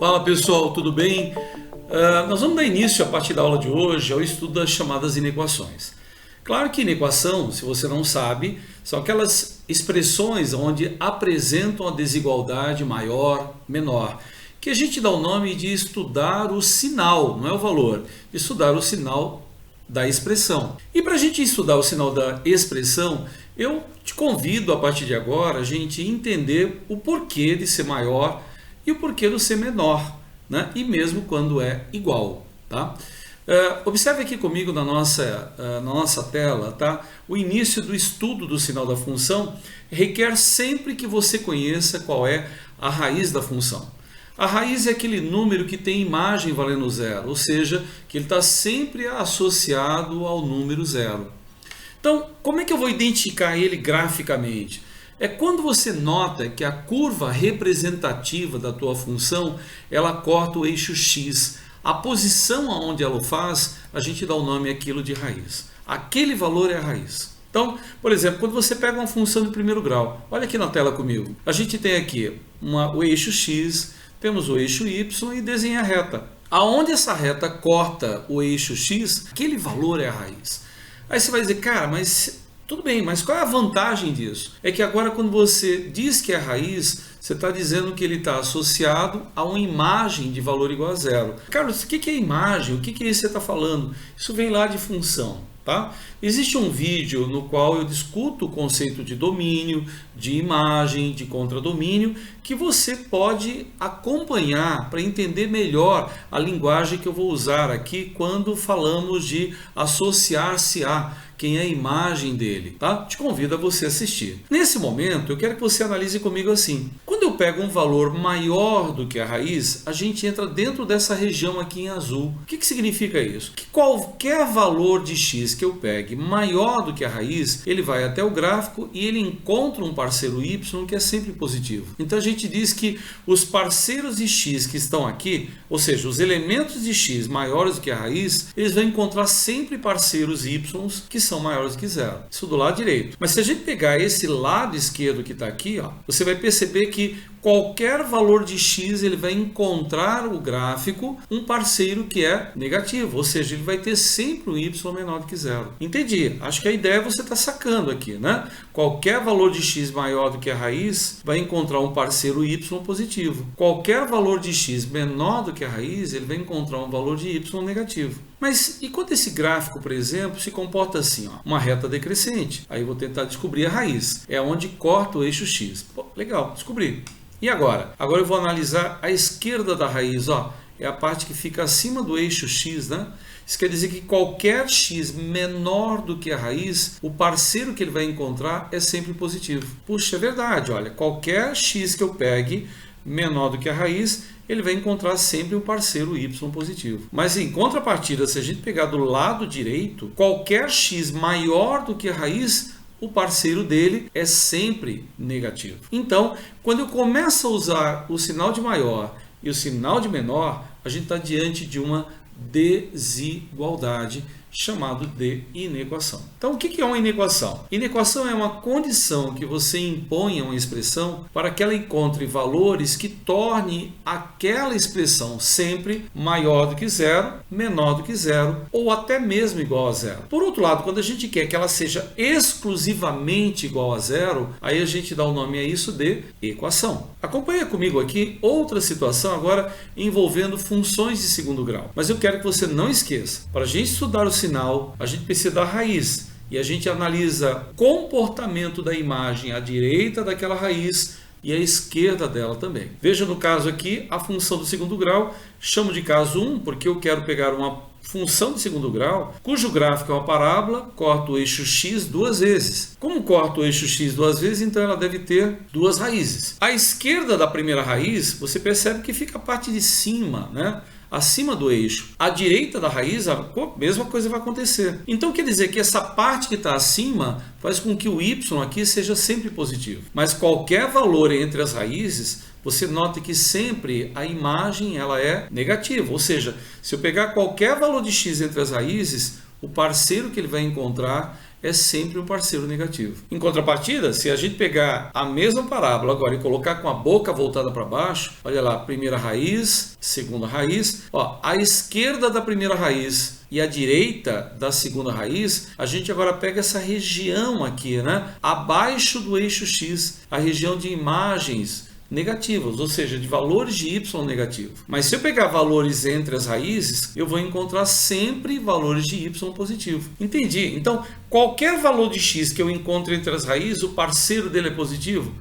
Fala pessoal, tudo bem? Nós vamos dar início a partir da aula de hoje ao estudo das chamadas inequações. Claro que inequação, se você não sabe, são aquelas expressões onde apresentam a desigualdade maior, menor, que a gente dá o nome de estudar o sinal, não é o valor, estudar o sinal da expressão. E para a gente estudar o sinal da expressão, eu te convido a partir de agora a gente entender o porquê de ser maior e o porquê de ser menor, né? E mesmo quando é igual, tá? Observe aqui comigo na nossa tela, tá? O início do estudo do sinal da função requer sempre que você conheça qual é a raiz da função. A raiz é aquele número que tem imagem valendo zero, ou seja, que ele está sempre associado ao número zero. Então, como é que eu vou identificar ele graficamente? É quando você nota que a curva representativa da tua função, ela corta o eixo x. A posição aonde ela o faz, a gente dá o nome àquilo de raiz. Aquele valor é a raiz. Então, por exemplo, quando você pega uma função de primeiro grau, olha aqui na tela comigo. A gente tem aqui o eixo x, temos o eixo y e desenha a reta. Aonde essa reta corta o eixo x, aquele valor é a raiz. Aí você vai dizer, cara, mas tudo bem, mas qual é a vantagem disso? É que agora quando você diz que é raiz, você está dizendo que ele está associado a uma imagem de valor igual a zero. Carlos, o que é imagem? O que é isso que você está falando? Isso vem lá de função, tá? Existe um vídeo no qual eu discuto o conceito de domínio, de imagem, de contradomínio, que você pode acompanhar para entender melhor a linguagem que eu vou usar aqui quando falamos de associar-se a quem é a imagem dele, tá? Te convido a você assistir. Nesse momento, eu quero que você analise comigo assim. Quando eu pego um valor maior do que a raiz, a gente entra dentro dessa região aqui em azul. O que significa isso? Que qualquer valor de x que eu pegue maior do que a raiz, ele vai até o gráfico e ele encontra um parceiro y que é sempre positivo. Então a gente diz que os parceiros de x que estão aqui, ou seja, os elementos de x maiores do que a raiz, eles vão encontrar sempre parceiros y que são maiores que zero. Isso do lado direito. Mas se a gente pegar esse lado esquerdo que está aqui, ó, você vai perceber que qualquer valor de x ele vai encontrar o gráfico um parceiro que é negativo, ou seja, ele vai ter sempre um y menor do que zero. Entendi. Acho que a ideia você está sacando aqui, né? Qualquer valor de x maior do que a raiz vai encontrar um parceiro y positivo. Qualquer valor de x menor do que a raiz, ele vai encontrar um valor de y negativo. Mas e quando esse gráfico, por exemplo, se comporta assim, ó, uma reta decrescente? Aí eu vou tentar descobrir a raiz. É onde corta o eixo x. Pô, legal, descobri. E agora? Agora eu vou analisar a esquerda da raiz, ó. É a parte que fica acima do eixo x, né? Isso quer dizer que qualquer x menor do que a raiz, o parceiro que ele vai encontrar é sempre positivo. Puxa, é verdade, olha, qualquer x que eu pegue menor do que a raiz, ele vai encontrar sempre um parceiro y positivo. Mas em contrapartida, se a gente pegar do lado direito, qualquer x maior do que a raiz, o parceiro dele é sempre negativo. Então, quando eu começo a usar o sinal de maior e o sinal de menor, a gente está diante de uma desigualdade, chamado de inequação. Então, o que é uma inequação? Inequação é uma condição que você impõe a uma expressão para que ela encontre valores que torne aquela expressão sempre maior do que zero, menor do que zero ou até mesmo igual a zero. Por outro lado, quando a gente quer que ela seja exclusivamente igual a zero, aí a gente dá o nome a isso de equação. Acompanha comigo aqui outra situação agora envolvendo funções de segundo grau. Mas eu quero que você não esqueça, para a gente estudar o sinal, a gente precisa da raiz e a gente analisa o comportamento da imagem à direita daquela raiz e à esquerda dela também. Veja no caso aqui a função do segundo grau, chamo de caso 1 porque eu quero pegar uma função de segundo grau cujo gráfico é uma parábola, corta o eixo x duas vezes. Como corta o eixo x duas vezes, então ela deve ter duas raízes. À esquerda da primeira raiz, você percebe que fica a parte de cima, né? Acima do eixo. À direita da raiz, a mesma coisa vai acontecer. Então quer dizer que essa parte que está acima faz com que o y aqui seja sempre positivo. Mas qualquer valor entre as raízes, você nota que sempre a imagem ela é negativa. Ou seja, se eu pegar qualquer valor de x entre as raízes, o parceiro que ele vai encontrar é sempre um parceiro negativo. Em contrapartida, se a gente pegar a mesma parábola agora e colocar com a boca voltada para baixo, olha lá, primeira raiz, segunda raiz, ó, à esquerda da primeira raiz e à direita da segunda raiz, a gente agora pega essa região aqui, né? Abaixo do eixo X, a região de imagens negativas, ou seja, de valores de y negativo. Mas se eu pegar valores entre as raízes, eu vou encontrar sempre valores de y positivo. Entendi? Então, qualquer valor de x que eu encontro entre as raízes, o parceiro dele é positivo?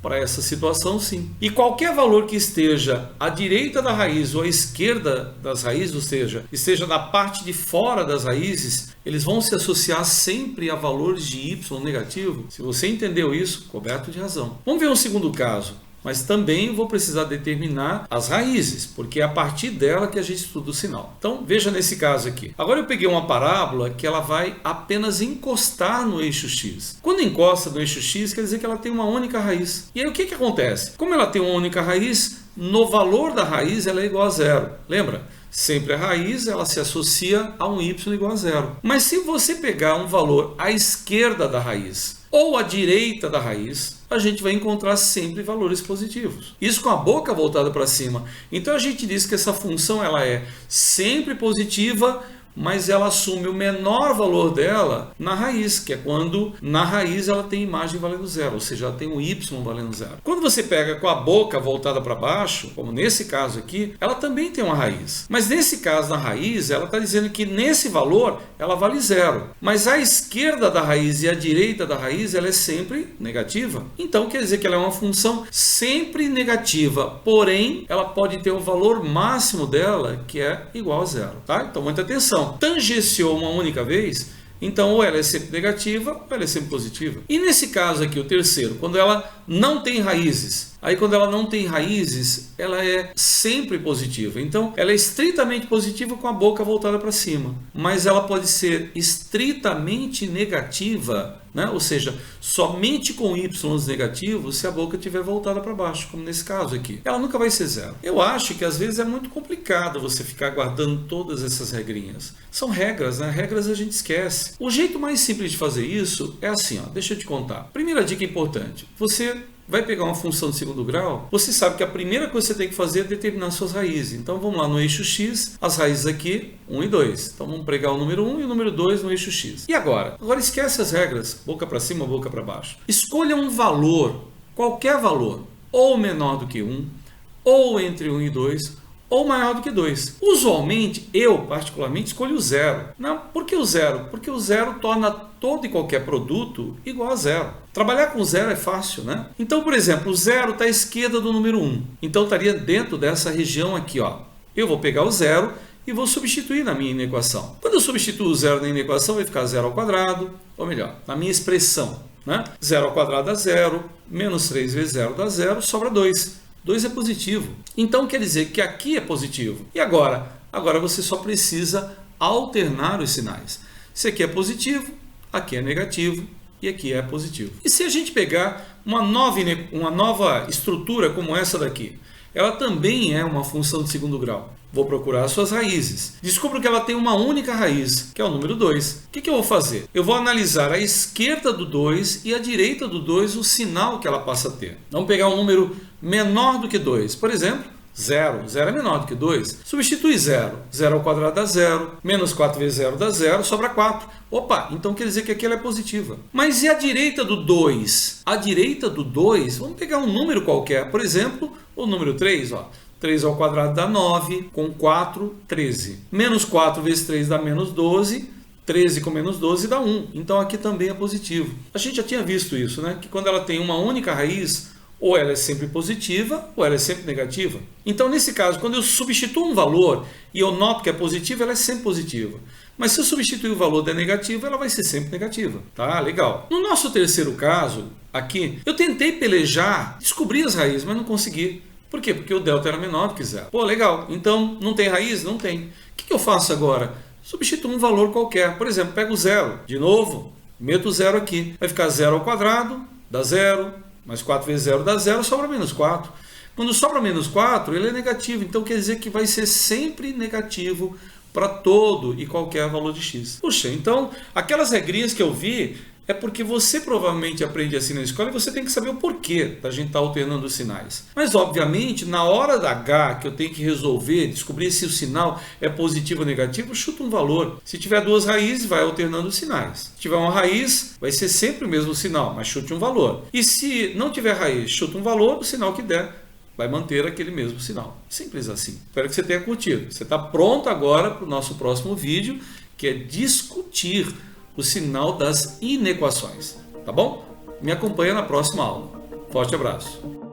Para essa situação, sim. E qualquer valor que esteja à direita da raiz ou à esquerda das raízes, ou seja, esteja na parte de fora das raízes, eles vão se associar sempre a valores de y negativo. Se você entendeu isso, coberto de razão. Vamos ver um segundo caso. Mas também vou precisar determinar as raízes, porque é a partir dela que a gente estuda o sinal. Então, veja nesse caso aqui. Agora eu peguei uma parábola que ela vai apenas encostar no eixo X. Quando encosta no eixo X, quer dizer que ela tem uma única raiz. E aí o que acontece? Como ela tem uma única raiz, no valor da raiz ela é igual a zero. Lembra? Sempre a raiz ela se associa a um y igual a zero. Mas se você pegar um valor à esquerda da raiz ou à direita da raiz, a gente vai encontrar sempre valores positivos. Isso com a boca voltada para cima. Então a gente diz que essa função ela é sempre positiva, mas ela assume o menor valor dela na raiz, que é quando na raiz ela tem imagem valendo zero, ou seja, ela tem um y valendo zero. Quando você pega com a boca voltada para baixo, como nesse caso aqui, ela também tem uma raiz. Mas nesse caso, na raiz, ela está dizendo que nesse valor ela vale zero. Mas a esquerda da raiz e a direita da raiz, ela é sempre negativa. Então quer dizer que ela é uma função sempre negativa, porém ela pode ter um valor máximo dela que é igual a zero. Tá? Então muita atenção. Tangenciou uma única vez, então ou ela é sempre negativa ou ela é sempre positiva. E nesse caso aqui, o terceiro, quando ela não tem raízes, aí quando ela não tem raízes, ela é sempre positiva. Então ela é estritamente positiva com a boca voltada para cima, mas ela pode ser estritamente negativa, né? Ou seja, somente com y negativos se a boca estiver voltada para baixo, como nesse caso aqui. Ela nunca vai ser zero. Eu acho que às vezes é muito complicado você ficar guardando todas essas regrinhas. São regras, né? Regras a gente esquece. O jeito mais simples de fazer isso é assim, ó. Deixa eu te contar. Primeira dica importante. Você vai pegar uma função de segundo grau, você sabe que a primeira coisa que você tem que fazer é determinar suas raízes. Então vamos lá no eixo X, as raízes aqui, 1 e 2. Então vamos pregar o número 1 e o número 2 no eixo X. E agora? Agora esquece as regras, boca para cima, boca para baixo. Escolha um valor, qualquer valor, ou menor do que 1, ou entre 1 e 2, ou maior do que 2. Usualmente, eu particularmente escolho o zero. Não, por que o zero? Porque o zero torna todo e qualquer produto igual a zero. Trabalhar com zero é fácil, né? Então, por exemplo, o zero está à esquerda do número 1. Então, estaria dentro dessa região aqui, ó. Eu vou pegar o zero e vou substituir na minha inequação. Quando eu substituo o zero na inequação, vai ficar zero ao quadrado, ou melhor, na minha expressão, né? Zero ao quadrado dá zero, menos 3 vezes zero dá zero, sobra 2. 2 é positivo. Então quer dizer que aqui é positivo. E agora? Agora você só precisa alternar os sinais. Se aqui é positivo, aqui é negativo e aqui é positivo. E se a gente pegar uma nova estrutura como essa daqui? Ela também é uma função de segundo grau. Vou procurar as suas raízes. Descubro que ela tem uma única raiz, que é o número 2. O que eu vou fazer? Eu vou analisar a esquerda do 2 e a direita do 2, o sinal que ela passa a ter. Vamos pegar um número menor do que 2. Por exemplo, 0. 0 é menor do que 2. Substitui 0. 0 ao quadrado dá 0. Menos 4 vezes 0 dá 0, sobra 4. Opa, então quer dizer que aqui ela é positiva. Mas e a direita do 2? A direita do 2, vamos pegar um número qualquer. Por exemplo, o número 3, ó. 3 ao quadrado dá 9, com 4, 13. Menos 4 vezes 3 dá menos 12, 13 com menos 12 dá 1. Então aqui também é positivo. A gente já tinha visto isso, né? Que quando ela tem uma única raiz, ou ela é sempre positiva, ou ela é sempre negativa. Então nesse caso, quando eu substituo um valor e eu noto que é positiva, ela é sempre positiva. Mas se eu substituir o valor da negativa, ela vai ser sempre negativa. Tá? Legal. No nosso terceiro caso, aqui, eu tentei pelejar, descobrir as raízes, mas não consegui. Por quê? Porque o delta era menor do que zero. Pô, legal. Então, não tem raiz? Não tem. O que eu faço agora? Substituo um valor qualquer. Por exemplo, pego o zero. De novo, meto o zero aqui. Vai ficar 0 ao quadrado, dá 0. Mais 4 vezes 0 dá 0, sobra menos 4. Quando sobra menos 4, ele é negativo. Então, quer dizer que vai ser sempre negativo para todo e qualquer valor de x. Puxa, então aquelas regrinhas que eu vi é porque você provavelmente aprende assim na escola e você tem que saber o porquê da gente estar alternando os sinais. Mas obviamente na hora da H que eu tenho que resolver, descobrir se o sinal é positivo ou negativo, chuta um valor. Se tiver duas raízes, vai alternando os sinais. Se tiver uma raiz, vai ser sempre o mesmo sinal, mas chute um valor. E se não tiver raiz, chuta um valor, o sinal que der vai manter aquele mesmo sinal. Simples assim. Espero que você tenha curtido. Você está pronto agora para o nosso próximo vídeo, que é discutir o sinal das inequações. Tá bom? Me acompanha na próxima aula. Forte abraço.